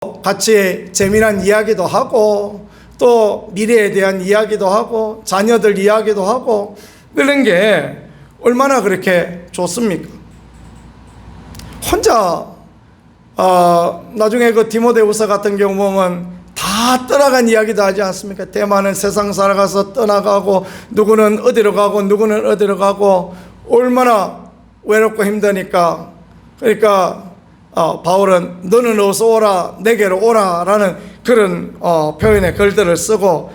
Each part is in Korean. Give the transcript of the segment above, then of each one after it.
같이 재미난 이야기도 하고 또 미래에 대한 이야기도 하고 자녀들 이야기도 하고 그런 게 얼마나 그렇게 좋습니까? 혼자 나중에 그 디모데후서 같은 경우 보면 다 떠나간 이야기도 하지 않습니까? 대만은 세상 살아가서 떠나가고 누구는 어디로 가고 누구는 어디로 가고 얼마나 외롭고 힘드니까 그러니까 바울은 너는 어서 오라 내게로 오라 라는 그런 표현의 글들을 쓰고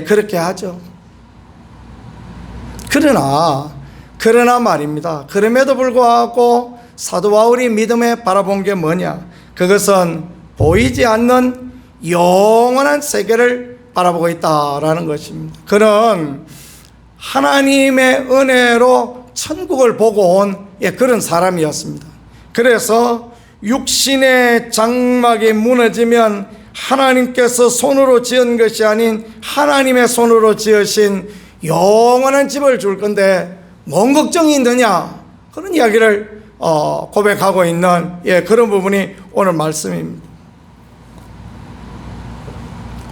그렇게 하죠. 그러나 말입니다. 그럼에도 불구하고 사도 바울이 믿음에 바라본 게 뭐냐? 그것은 보이지 않는 영원한 세계를 바라보고 있다라는 것입니다. 그는 하나님의 은혜로 천국을 보고 온 그런 사람이었습니다. 그래서 육신의 장막이 무너지면 하나님께서 손으로 지은 것이 아닌 하나님의 손으로 지으신 영원한 집을 줄 건데 뭔 걱정이 있느냐? 그런 이야기를 고백하고 있는 그런 부분이 오늘 말씀입니다.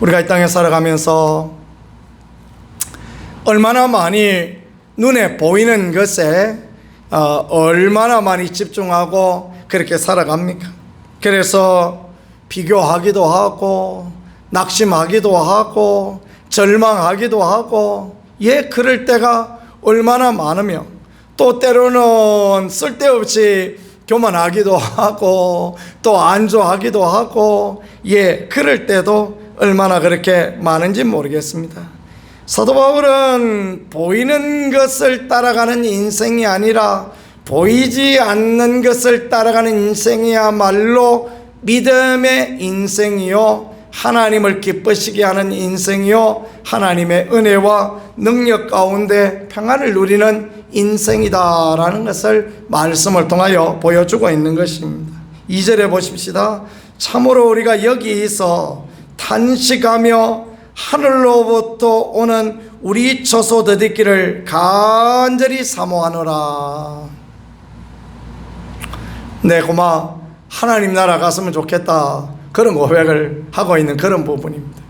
우리가 이 땅에 살아가면서 얼마나 많이 눈에 보이는 것에 얼마나 많이 집중하고 그렇게 살아갑니까? 그래서 비교하기도 하고 낙심하기도 하고 절망하기도 하고 그럴 때가 얼마나 많으며 또 때로는 쓸데없이 교만하기도 하고 또 안주하기도 하고 그럴 때도 얼마나 그렇게 많은지 모르겠습니다. 사도 바울은 보이는 것을 따라가는 인생이 아니라 보이지 않는 것을 따라가는 인생이야말로 믿음의 인생이요 하나님을 기쁘시게 하는 인생이요 하나님의 은혜와 능력 가운데 평안을 누리는 인생이다라는 것을 말씀을 통하여 보여주고 있는 것입니다. 2절에 보십시다. 참으로 우리가 여기서 탄식하며 하늘로부터 오는 우리 처소 더디기를 간절히 사모하노라. 네, 고마 하나님 나라 갔으면 좋겠다 그런 고백을 하고 있는 그런 부분입니다.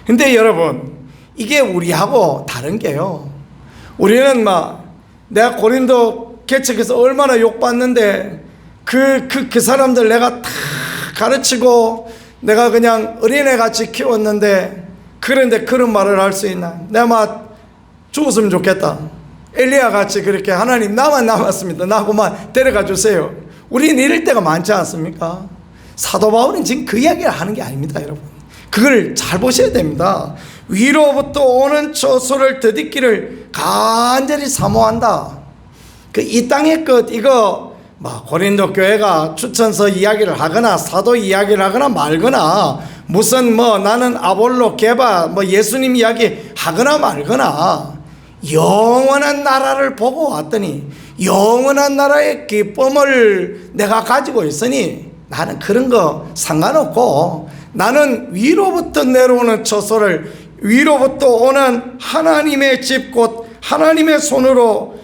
근데 여러분 이게 우리하고 다른 게요, 우리는 내가 고린도 개척해서 얼마나 욕받는데 그 사람들 내가 다 가르치고 내가 그냥 어린애같이 키웠는데 그런데 그런 말을 할 수 있나? 내가 죽었으면 좋겠다. 엘리야같이 그렇게 하나님 나만 남았습니다. 나 그만 데려가 주세요. 우리는 이럴 때가 많지 않습니까? 사도 바울은 지금 그 이야기를 하는 게 아닙니다, 여러분. 그걸 잘 보셔야 됩니다. 위로부터 오는 처소를 더디기를 간절히 사모한다. 이 땅의 것 이거 고린도 교회가 추천서 이야기를 하거나 사도 이야기를 하거나 말거나 무슨 나는 아볼로 게바 예수님 이야기 하거나 말거나 영원한 나라를 보고 왔더니 영원한 나라의 기쁨을 내가 가지고 있으니 나는 그런 거 상관없고 나는 위로부터 내려오는 처소를 위로부터 오는 하나님의 집 곧 하나님의 손으로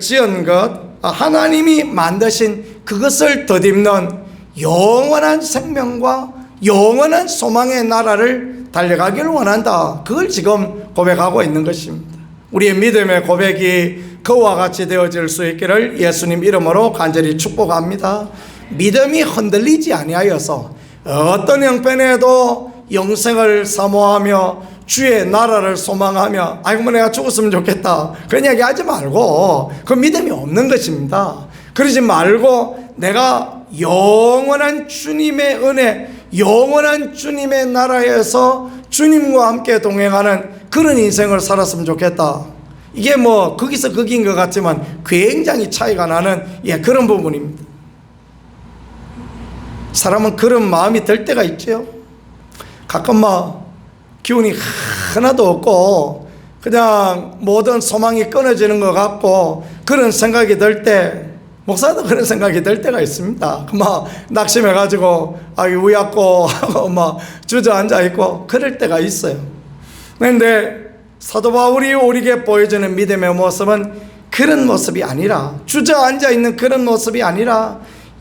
지은 것 하나님이 만드신 그것을 덧입는 영원한 생명과 영원한 소망의 나라를 달려가기를 원한다. 그걸 지금 고백하고 있는 것입니다. 우리의 믿음의 고백이 그와 같이 되어질 수 있기를 예수님 이름으로 간절히 축복합니다. 믿음이 흔들리지 아니하여서 어떤 형편에도 영생을 사모하며 주의 나라를 소망하며 아이고 내가 죽었으면 좋겠다 그런 이야기 하지 말고 그 믿음이 없는 것입니다. 그러지 말고 내가 영원한 주님의 은혜 영원한 주님의 나라에서 주님과 함께 동행하는 그런 인생을 살았으면 좋겠다. 이게 거기서 거기인 것 같지만 굉장히 차이가 나는 그런 부분입니다. 사람은 그런 마음이 들 때가 있죠. 가끔 기운이 하나도 없고 그냥 모든 소망이 끊어지는 것 같고 그런 생각이 들 때 목사도 그런 생각이 들 때가 있습니다. 낙심해가지고 우약고 하고 주저앉아 있고 그럴 때가 있어요. 그런데 사도 바울이 우리에게 보여주는 믿음의 모습은 그런 모습이 아니라 주저앉아 있는 그런 모습이 아니라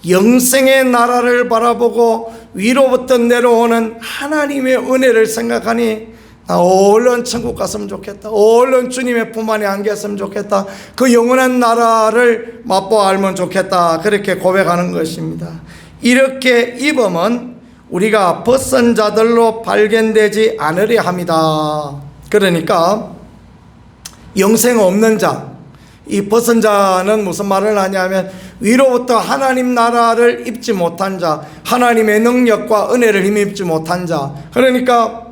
영생의 나라를 바라보고 위로부터 내려오는 하나님의 은혜를 생각하니 얼른 천국 갔으면 좋겠다, 얼른 주님의 품 안에 안겼으면 좋겠다, 그 영원한 나라를 맛보아 알면 좋겠다, 그렇게 고백하는 것입니다. 이렇게 입음은 우리가 벗은 자들로 발견되지 않으려 합니다. 그러니까 영생 없는 자, 이 벗은 자는 무슨 말을 하냐면 위로부터 하나님 나라를 입지 못한 자, 하나님의 능력과 은혜를 힘입지 못한 자, 그러니까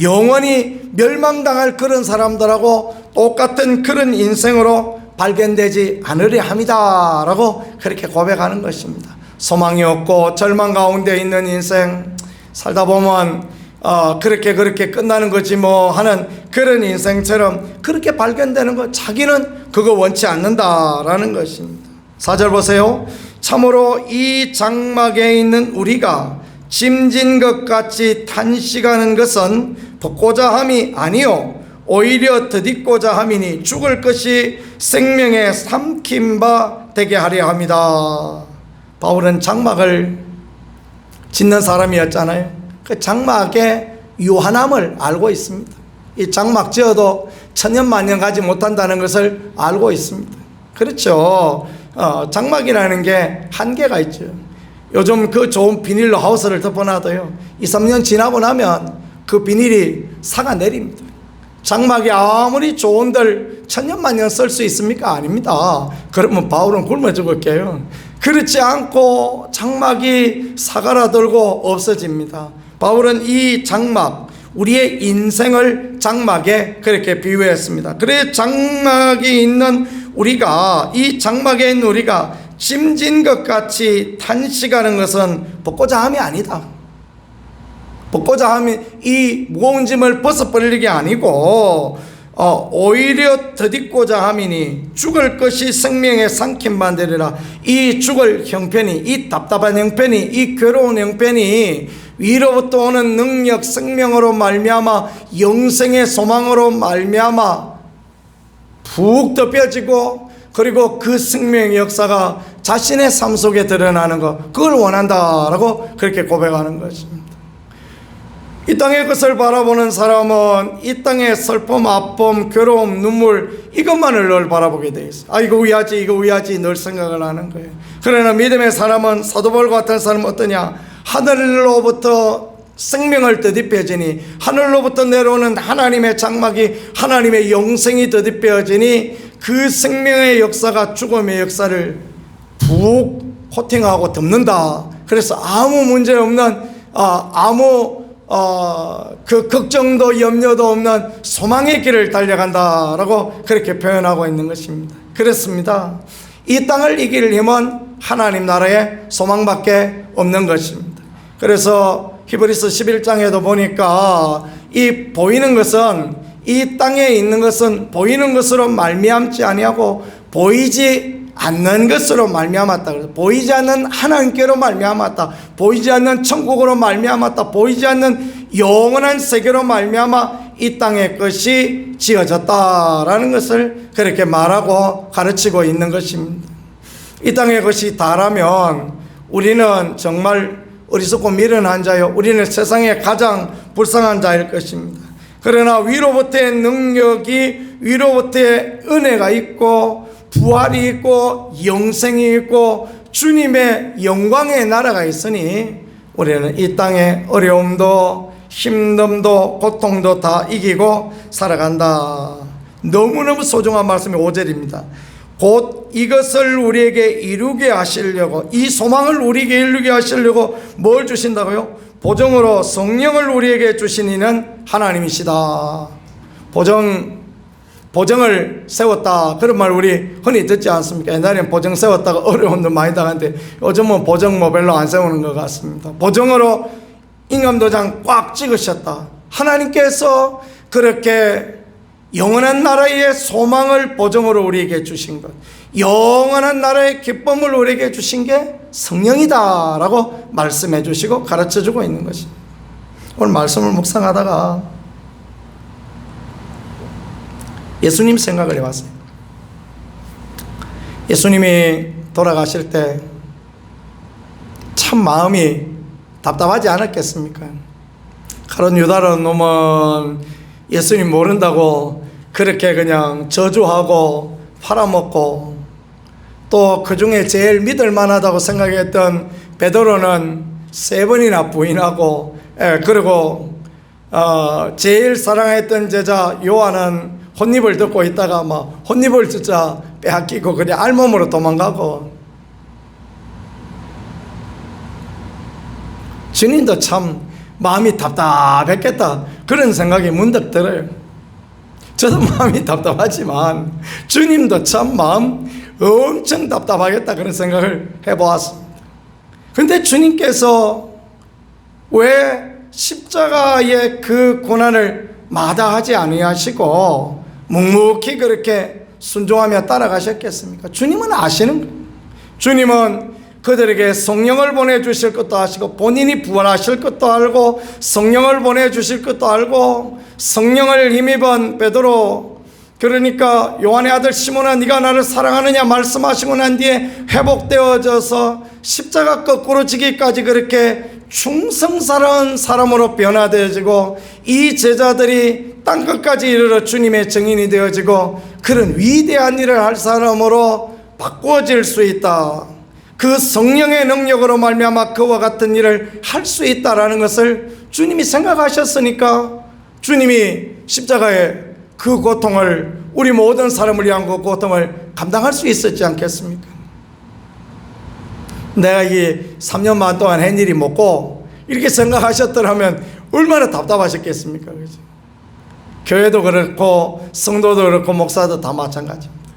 영원히 멸망당할 그런 사람들하고 똑같은 그런 인생으로 발견되지 않으려 합니다 라고 그렇게 고백하는 것입니다. 소망이 없고 절망 가운데 있는 인생 살다 보면 그렇게 끝나는 거지 뭐 하는 그런 인생처럼 그렇게 발견되는 것, 자기는 그거 원치 않는다라는 것입니다. 4절 보세요. 참으로 이 장막에 있는 우리가 짐진 것 같이 탄식하는 것은 벗고자 함이 아니요 오히려 덧입고자 함이니 죽을 것이 생명에 삼킨 바 되게 하려 합니다. 바울은 장막을 짓는 사람이었잖아요. 그 장막의 유한함을 알고 있습니다. 이 장막 지어도 천년만년 가지 못한다는 것을 알고 있습니다. 그렇죠. 장막이라는 게 한계가 있죠. 요즘 그 좋은 비닐로 하우스를 덮어놔도요 2, 3년 지나고 나면 그 비닐이 사가 내립니다. 장막이 아무리 좋은들 천년만년 쓸 수 있습니까? 아닙니다. 그러면 바울은 굶어 죽을게요. 그렇지 않고 장막이 사가라들고 없어집니다. 바울은 이 장막, 우리의 인생을 장막에 그렇게 비유했습니다. 그래 장막이 있는 우리가, 이 장막에 있는 우리가 짐진 것 같이 탄식하는 것은 벗고자 함이 아니다. 벗고자 함이 이 무거운 짐을 벗어버리는 게 아니고 오히려 덧입고자 함이니 죽을 것이 생명에 삼킨 바 되리라. 이 죽을 형편이, 이 답답한 형편이, 이 괴로운 형편이 위로부터 오는 능력, 생명으로 말미암아 영생의 소망으로 말미암아 푹 덮여지고, 그리고 그 생명의 역사가 자신의 삶 속에 드러나는 것, 그걸 원한다라고 그렇게 고백하는 것입니다. 이 땅의 것을 바라보는 사람은 이 땅의 슬픔, 아픔, 괴로움, 눈물, 이것만을 늘 바라보게 돼 있어요. 이거 위하지, 이거 위하지 늘 생각을 하는 거예요. 그러나 믿음의 사람은, 사도 바울 같은 사람은 어떠냐? 하늘로부터 생명을 덧입혀지니, 하늘로부터 내려오는 하나님의 장막이, 하나님의 영생이 덧입혀지니 그 생명의 역사가 죽음의 역사를 푹 코팅하고 덮는다. 그래서 아무 문제 없는, 아무 그 걱정도 염려도 없는 소망의 길을 달려간다라고 그렇게 표현하고 있는 것입니다. 그렇습니다. 이 땅을 이길 힘은 하나님 나라의 소망밖에 없는 것입니다. 그래서 히브리서 11장에도 보니까 이 보이는 것은, 이 땅에 있는 것은 보이는 것으로 말미암지 아니하고 보이지 않는 것으로 말미암았다. 보이지 않는 하나님께로 말미암았다. 보이지 않는 천국으로 말미암았다. 보이지 않는 영원한 세계로 말미암아 이 땅의 것이 지어졌다라는 것을 그렇게 말하고 가르치고 있는 것입니다. 이 땅의 것이 다라면 우리는 정말 어리석고 미련한 자요, 우리는 세상에 가장 불쌍한 자일 것입니다. 그러나 위로부터의 능력이, 위로부터의 은혜가 있고 부활이 있고 영생이 있고 주님의 영광의 나라가 있으니 우리는 이 땅의 어려움도 힘듦도 고통도 다 이기고 살아간다. 너무너무 소중한 말씀이 5절입니다. 곧 이것을 우리에게 이루게 하시려고, 이 소망을 우리에게 이루게 하시려고 뭘 주신다고요? 보정으로 성령을 우리에게 주신 이는 하나님이시다. 보정을 세웠다, 그런 말 우리 흔히 듣지 않습니까? 옛날에는 보정 세웠다가 어려움도 많이 당하는데 요즘은 보정 별로 안 세우는 것 같습니다. 보정으로 임금도장 꽉 찍으셨다. 하나님께서 그렇게 영원한 나라의 소망을 보정으로 우리에게 주신 것, 영원한 나라의 기쁨을 우리에게 주신 게 성령이다 라고 말씀해 주시고 가르쳐 주고 있는 것입니다. 오늘 말씀을 묵상하다가 예수님 생각을 해봤어요. 예수님이 돌아가실 때 참 마음이 답답하지 않았겠습니까? 그런 유다라는 놈은 예수님 모른다고 그렇게 그냥 저주하고 팔아먹고, 또 그 중에 제일 믿을 만하다고 생각했던 베드로는 3번이나 부인하고, 그리고 제일 사랑했던 제자 요한은 혼입을 듣고 있다가 막 혼입을 진짜 빼앗기고 그냥 알몸으로 도망가고. 주님도 참 마음이 답답했겠다, 그런 생각이 문득 들어요. 저도 마음이 답답하지만 주님도 참 마음 엄청 답답하겠다, 그런 생각을 해보았습니다. 근데 주님께서 왜 십자가의 그 고난을 마다하지 아니하시고 묵묵히 그렇게 순종하며 따라가셨겠습니까? 주님은 아시는 거예요. 주님은 그들에게 성령을 보내주실 것도 아시고, 본인이 부활하실 것도 알고, 성령을 보내주실 것도 알고, 성령을 힘입은 베드로, 그러니까 요한의 아들 시몬아 네가 나를 사랑하느냐 말씀하시고 난 뒤에 회복되어져서 십자가 거꾸로 지기까지 그렇게 충성스러운 사람으로 변화되어지고, 이 제자들이 땅끝까지 이르러 주님의 증인이 되어지고 그런 위대한 일을 할 사람으로 바꾸어질 수 있다. 그 성령의 능력으로 말미암아 그와 같은 일을 할 수 있다라는 것을 주님이 생각하셨으니까 주님이 십자가의 그 고통을, 우리 모든 사람을 위한 그 고통을 감당할 수 있었지 않겠습니까? 내가 이 3년 반 동안 한 일이 뭐고, 이렇게 생각하셨더라면 얼마나 답답하셨겠습니까? 그죠? 교회도 그렇고 성도도 그렇고 목사도 다 마찬가지입니다.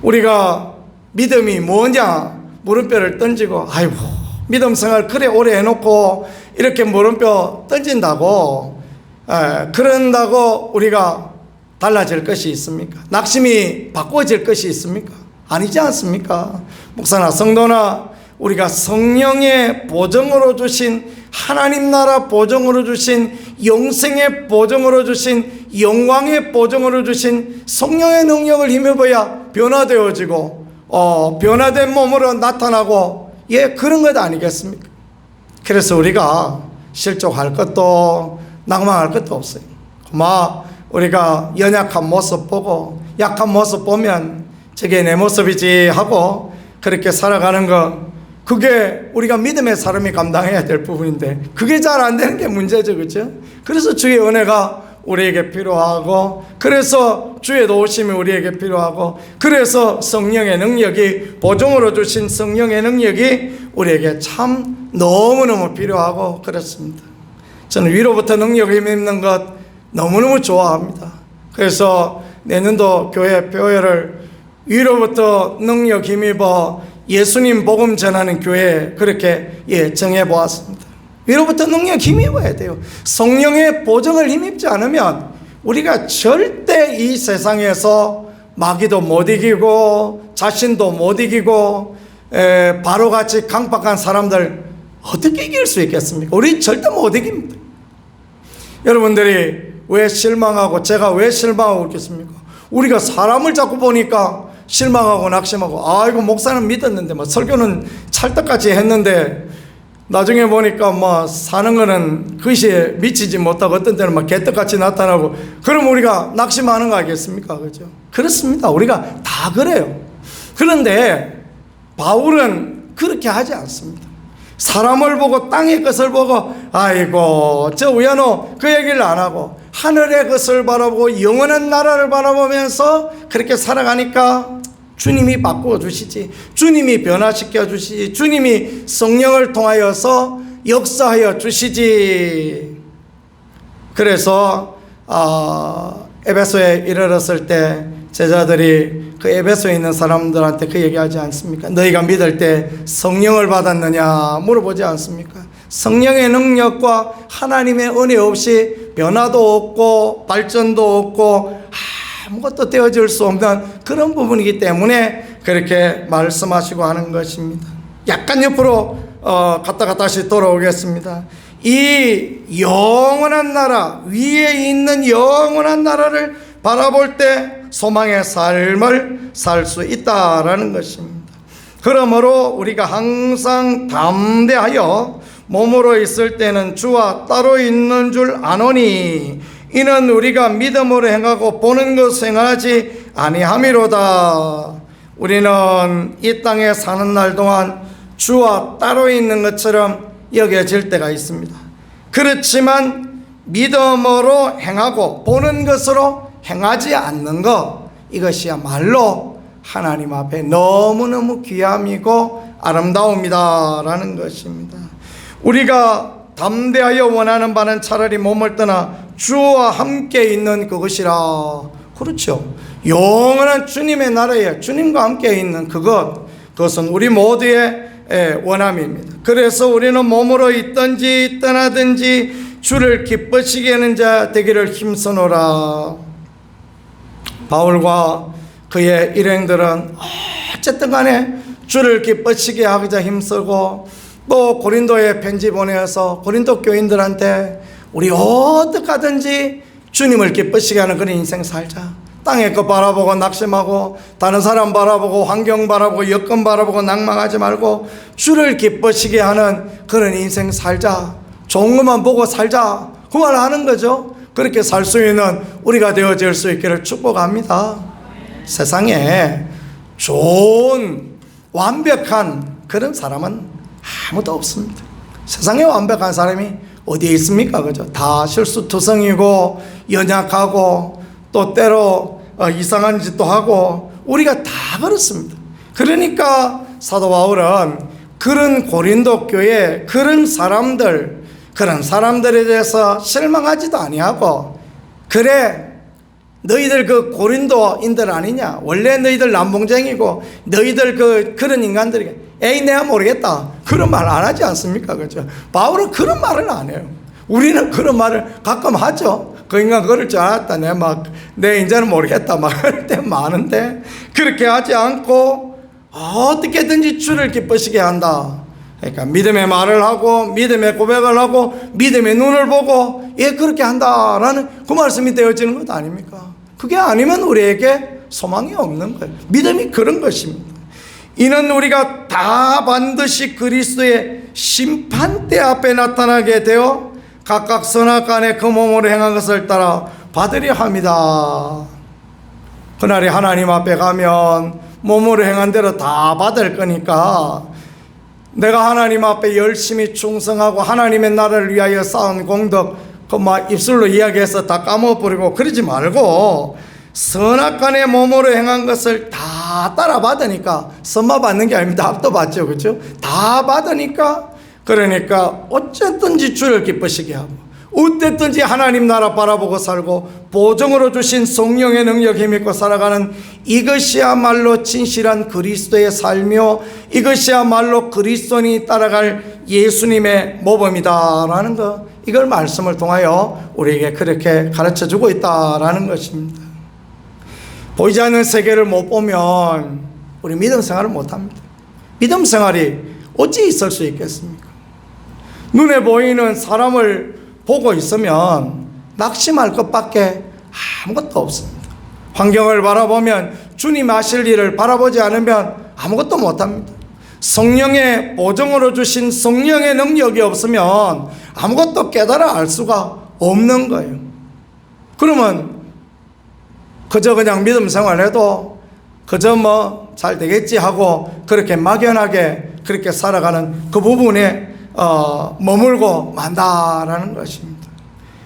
우리가 믿음이 뭐냐 물음표를 던지고, 아이고 믿음 생활 그래 오래 해놓고 이렇게 물음표 던진다고 그런다고 우리가 달라질 것이 있습니까? 낙심이 바꿔질 것이 있습니까? 아니지 않습니까? 목사나 성도나 우리가 성령의 보정으로 주신, 하나님 나라 보정으로 주신, 영생의 보정으로 주신, 영광의 보정으로 주신 성령의 능력을 힘입어야 변화되어지고 변화된 몸으로 나타나고, 그런 것 아니겠습니까? 그래서 우리가 실족할 것도 낭망할 것도 없어요. 우리가 연약한 모습 보고, 약한 모습 보면 저게 내 모습이지 하고 그렇게 살아가는 것, 그게 우리가 믿음의 사람이 감당해야 될 부분인데 그게 잘 안 되는 게 문제죠. 그렇죠? 그래서 주의 은혜가 우리에게 필요하고, 그래서 주의 도우심이 우리에게 필요하고, 그래서 성령의 능력이, 보증으로 주신 성령의 능력이 우리에게 참 너무너무 필요하고 그렇습니다. 저는 위로부터 능력을 힘입는 것 너무너무 좋아합니다. 그래서 내년도 교회 표회를 위로부터 능력 힘입어 예수님 복음 전하는 교회, 그렇게 정해보았습니다. 위로부터 능력 힘입어야 돼요. 성령의 보정을 힘입지 않으면 우리가 절대 이 세상에서 마귀도 못 이기고 자신도 못 이기고 바로같이 강박한 사람들 어떻게 이길 수 있겠습니까? 우리 절대 못 이깁니다. 여러분들이 왜 실망하고, 제가 왜 실망하고 있겠습니까? 우리가 사람을 자꾸 보니까 실망하고 낙심하고, 아이고 목사는 믿었는데 설교는 찰떡같이 했는데 나중에 보니까 사는 거는 그시에 미치지 못하고 어떤 때는 개떡같이 나타나고, 그럼 우리가 낙심하는 거 아니겠습니까? 그죠? 그렇습니다. 우리가 다 그래요. 그런데 바울은 그렇게 하지 않습니다. 사람을 보고 땅의 것을 보고 아이고 저 위안호 그 얘기를 안 하고 하늘의 것을 바라보고 영원한 나라를 바라보면서 그렇게 살아가니까 주님이 바꾸어 주시지, 주님이 변화시켜 주시지, 주님이 성령을 통하여서 역사하여 주시지. 그래서 에베소에 이르렀을 때 제자들이 그 에베소에 있는 사람들한테 그 얘기하지 않습니까? 너희가 믿을 때 성령을 받았느냐 물어보지 않습니까? 성령의 능력과 하나님의 은혜 없이 변화도 없고 발전도 없고 아무것도 되어질 수 없는 그런 부분이기 때문에 그렇게 말씀하시고 하는 것입니다. 약간 옆으로 갔다가 다시 돌아오겠습니다. 이 영원한 나라, 위에 있는 영원한 나라를 바라볼 때 소망의 삶을 살 수 있다라는 것입니다. 그러므로 우리가 항상 담대하여 몸으로 있을 때는 주와 따로 있는 줄 아노니 이는 우리가 믿음으로 행하고 보는 것을 행하지 아니함이로다. 우리는 이 땅에 사는 날 동안 주와 따로 있는 것처럼 여겨질 때가 있습니다. 그렇지만 믿음으로 행하고 보는 것으로 행하지 않는 것, 이것이야말로 하나님 앞에 너무너무 귀함이고 아름다움이다라는 것입니다. 우리가 담대하여 원하는 바는 차라리 몸을 떠나 주와 함께 있는 그것이라. 그렇죠. 영원한 주님의 나라에 주님과 함께 있는 그것은 우리 모두의 원함입니다. 그래서 우리는 몸으로 있든지 떠나든지 주를 기쁘시게 하는 자 되기를 힘쓰노라. 바울과 그의 일행들은 어쨌든 간에 주를 기쁘시게 하고자 힘쓰고, 또 고린도에 편지 보내어서 고린도 교인들한테 우리 어떻게 하든지 주님을 기쁘시게 하는 그런 인생 살자. 땅에 거 바라보고 낙심하고 다른 사람 바라보고 환경 바라보고 여건 바라보고 낭망하지 말고 주를 기쁘시게 하는 그런 인생 살자. 좋은 것만 보고 살자. 그 말 하는 거죠. 그렇게 살 수 있는 우리가 되어질 수 있기를 축복합니다. 세상에 좋은 완벽한 그런 사람은 아무도 없습니다. 세상에 완벽한 사람이 어디에 있습니까? 그죠? 다 실수투성이고 연약하고 또 때로 이상한 짓도 하고 우리가 다 그렇습니다. 그러니까 사도 바울은 그런 고린도 교회 그런 사람들에 대해서 실망하지도 아니하고, 그래 너희들 그 고린도인들 아니냐, 원래 너희들 남봉쟁이고 너희들 그런 인간들이 에이 내가 모르겠다 그런 말 안 하지 않습니까? 그죠? 바울은 그런 말을 안 해요. 우리는 그런 말을 가끔 하죠. 그 인간 그럴 줄 알았다, 내 이제는 모르겠다 막 할 때 많은데, 그렇게 하지 않고 어떻게든지 주를 기쁘시게 한다. 그러니까 믿음의 말을 하고 믿음의 고백을 하고 믿음의 눈을 보고 그렇게 한다라는 그 말씀이 되어지는 것 아닙니까? 그게 아니면 우리에게 소망이 없는 거예요. 믿음이 그런 것입니다. 이는 우리가 다 반드시 그리스도의 심판대 앞에 나타나게 되어 각각 선악간에 그 몸으로 행한 것을 따라 받으려 합니다. 그날이 하나님 앞에 가면 몸으로 행한 대로 다 받을 거니까 내가 하나님 앞에 열심히 충성하고 하나님의 나라를 위하여 쌓은 공덕 입술로 이야기해서 다 까먹어버리고 그러지 말고 선악간에 몸으로 행한 것을 다 따라 받으니까, 선마 받는 게 아닙니다. 합도 받죠. 그렇죠? 다 받으니까, 그러니까 어쨌든지 주를 기쁘시게 하고 어쨌든지 하나님 나라 바라보고 살고 보증으로 주신 성령의 능력 힘입고 살아가는 이것이야말로 진실한 그리스도의 삶이요, 이것이야말로 그리스도인이 따라갈 예수님의 모범이다라는 것, 이걸 말씀을 통하여 우리에게 그렇게 가르쳐주고 있다라는 것입니다. 보이지 않는 세계를 못 보면 우리 믿음 생활을 못합니다. 믿음 생활이 어찌 있을 수 있겠습니까? 눈에 보이는 사람을 보고 있으면 낙심할 것밖에 아무것도 없습니다. 환경을 바라보면 주님 하실 일을 바라보지 않으면 아무것도 못합니다. 성령의 보증으로 주신 성령의 능력이 없으면 아무것도 깨달아 알 수가 없는 거예요. 그러면 그저 그냥 믿음 생활해도 그저 잘 되겠지 하고 그렇게 막연하게 그렇게 살아가는 그 부분에 머물고 만다라는 것입니다.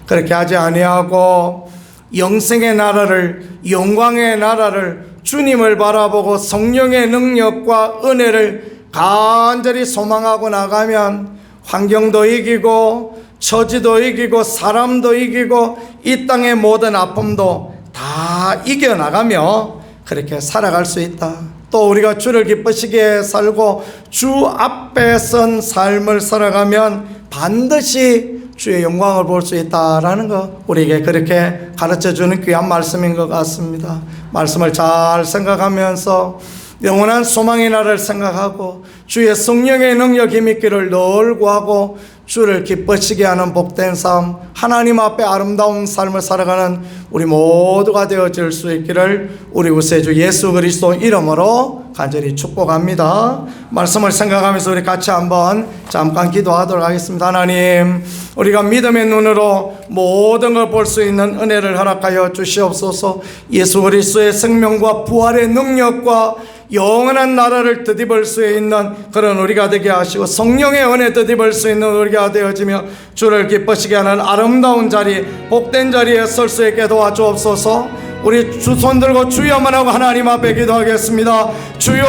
그렇게 하지 아니하고 영생의 나라를, 영광의 나라를, 주님을 바라보고 성령의 능력과 은혜를 간절히 소망하고 나가면 환경도 이기고 처지도 이기고 사람도 이기고 이 땅의 모든 아픔도 다 이겨나가며 그렇게 살아갈 수 있다. 또 우리가 주를 기쁘시게 살고 주 앞에 선 삶을 살아가면 반드시 주의 영광을 볼 수 있다라는 것, 우리에게 그렇게 가르쳐주는 귀한 말씀인 것 같습니다. 말씀을 잘 생각하면서 영원한 소망의 날을 생각하고 주의 성령의 능력 힘 있기를 늘 구하고 주를 기쁘시게 하는 복된 삶, 하나님 앞에 아름다운 삶을 살아가는 우리 모두가 되어질 수 있기를 우리 구세주 예수 그리스도 이름으로 간절히 축복합니다. 말씀을 생각하면서 우리 같이 한번 잠깐 기도하도록 하겠습니다. 하나님, 우리가 믿음의 눈으로 모든 걸 볼 수 있는 은혜를 허락하여 주시옵소서. 예수 그리스도의 생명과 부활의 능력과 영원한 나라를 드디볼 수 있는 그런 우리가 되게 하시고, 성령의 은혜 드디볼 수 있는 우리가 되어지며 주를 기쁘시게 하는 아름다운 자리, 복된 자리에 설 수 있게 도와주옵소서. 우리 주 손 들고 주여만 하고 하나님 앞에 기도하겠습니다. 주여,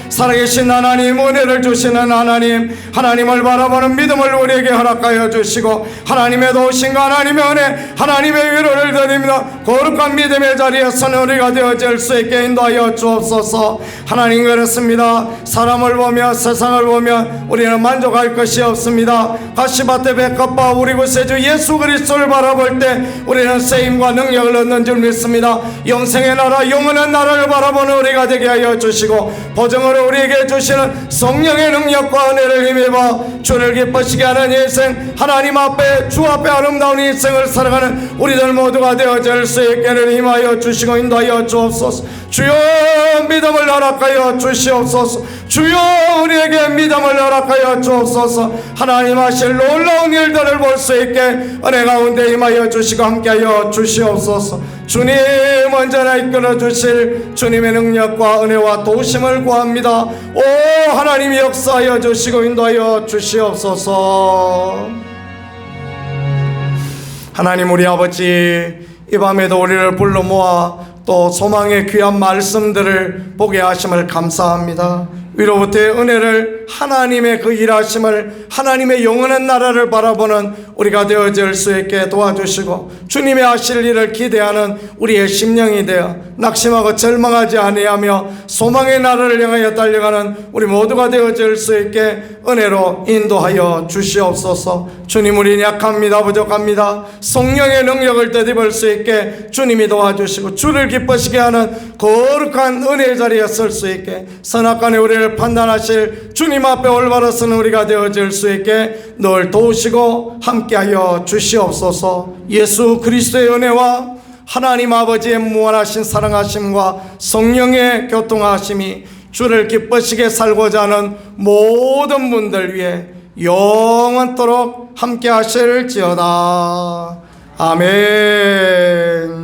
살아계신 하나님, 은혜를 주시는 하나님, 하나님을 바라보는 믿음을 우리에게 허락하여 주시고, 하나님의 도우심과 하나님의 은혜, 하나님의 위로를 드립니다. 거룩한 믿음의 자리에 서는 우리가 되어질 수 있게 인도하여 주옵소서. 하나님, 그렇습니다. 사람을 보며 세상을 보며 우리는 만족할 것이 없습니다. 가시밭의 백합과 우리 구세주 예수 그리스도를 바라볼 때 우리는 쓰임과 능력을 얻는 줄 믿습니다. 영생의 나라, 영원한 나라를 바라보는 우리가 되게 하여 주시고, 보증으로 우리에게 주시는 성령의 능력과 은혜를 힘입어 주를 기쁘시게 하는 인생, 하나님 앞에, 주 앞에 아름다운 인생을 살아가는 우리들 모두가 되어질 수 있게를 힘하여 주시고 인도하여 주옵소서. 주여, 믿음을 허락하여 주시옵소서. 주여, 우리에게 믿음을 허락하여 주옵소서. 하나님 하실 놀라운 일들을 볼 수 있게 은혜 가운데 임하여 주시고 함께하여 주시옵소서. 주님, 언제나 이끌어 주실 주님의 능력과 은혜와 도우심을 구합니다. 오 하나님, 역사하여 주시고 인도하여 주시옵소서. 하나님, 우리 아버지, 이 밤에도 우리를 불러 모아 또 소망의 귀한 말씀들을 보게 하심을 감사합니다. 위로부터의 은혜를, 하나님의 그 일하심을, 하나님의 영원한 나라를 바라보는 우리가 되어질 수 있게 도와주시고, 주님의 하실 일을 기대하는 우리의 심령이 되어 낙심하고 절망하지 아니하며 소망의 나라를 향하여 달려가는 우리 모두가 되어질 수 있게 은혜로 인도하여 주시옵소서. 주님, 우리는 약합니다. 부족합니다. 성령의 능력을 되짚을 수 있게 주님이 도와주시고, 주를 기쁘시게 하는 거룩한 은혜의 자리에 설 수 있게, 선악간에 우리를 판단하실 주님 앞에 올바로 서는 우리가 되어질 수 있게 늘 도우시고 함께하여 주시옵소서. 예수 그리스도의 은혜와 하나님 아버지의 무한하신 사랑하심과 성령의 교통하심이 주를 기쁘시게 살고자 하는 모든 분들 위해 영원토록 함께 하실지어다. 아멘.